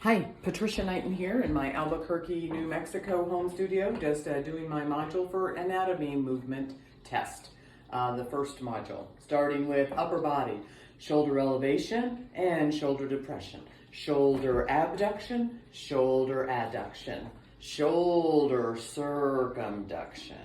Hi, Patricia Knighten here in my Albuquerque, New Mexico home studio, just doing my module for anatomy movement test. The first module, starting with upper body, shoulder elevation and shoulder depression, shoulder abduction, shoulder adduction, shoulder circumduction.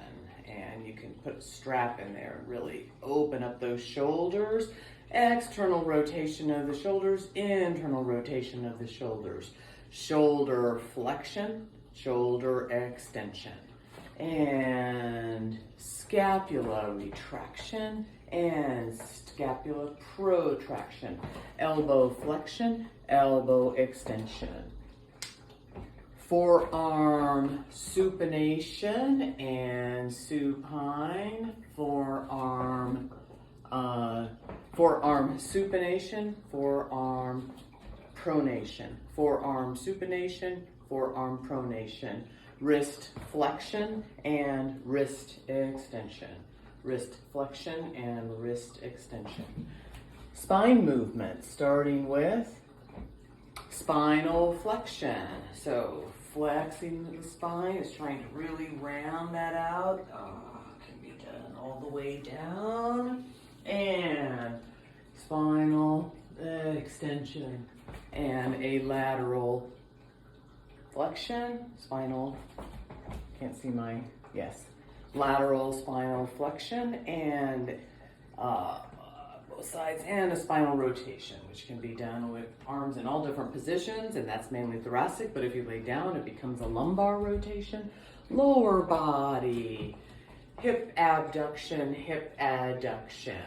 And you can put a strap in there and really open up those shoulders. External rotation of the shoulders, internal rotation of the shoulders. Shoulder flexion, shoulder extension. And scapula retraction and scapula protraction. Elbow flexion, elbow extension. Forearm supination and supine, forearm supination, forearm pronation, forearm supination, forearm pronation, wrist flexion and wrist extension, wrist flexion and wrist extension. Spine movement, starting with spinal flexion. So flexing the spine is trying to really round that out. Can be done all the way down. And spinal extension and a lateral flexion, spinal, can't see my, yes, lateral spinal flexion and both sides, and a spinal rotation, which can be done with arms in all different positions, and that's mainly thoracic, but if you lay down, it becomes a lumbar rotation. Lower body, hip abduction, hip adduction,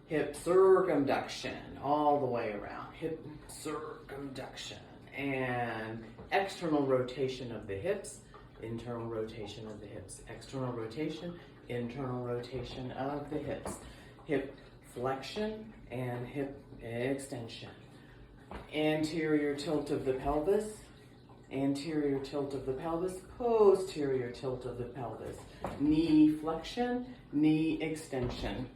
hip circumduction, all the way around, hip circumduction, and external rotation of the hips, internal rotation of the hips, external rotation, internal rotation of the hips, hip flexion and hip extension, anterior tilt of the pelvis, anterior tilt of the pelvis, posterior tilt of the pelvis, knee flexion, knee extension.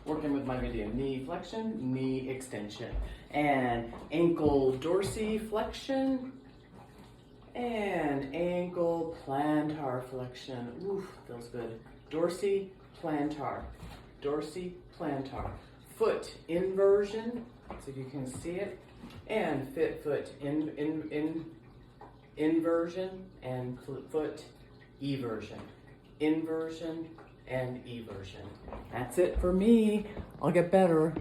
Working with my video, knee flexion, knee extension, and ankle dorsiflexion and ankle plantar flexion. Oof, feels good. Dorsiplantar, dorsiplantar. Foot inversion, so you can see it, and foot inversion and foot eversion. Inversion and eversion. That's it for me. I'll get better.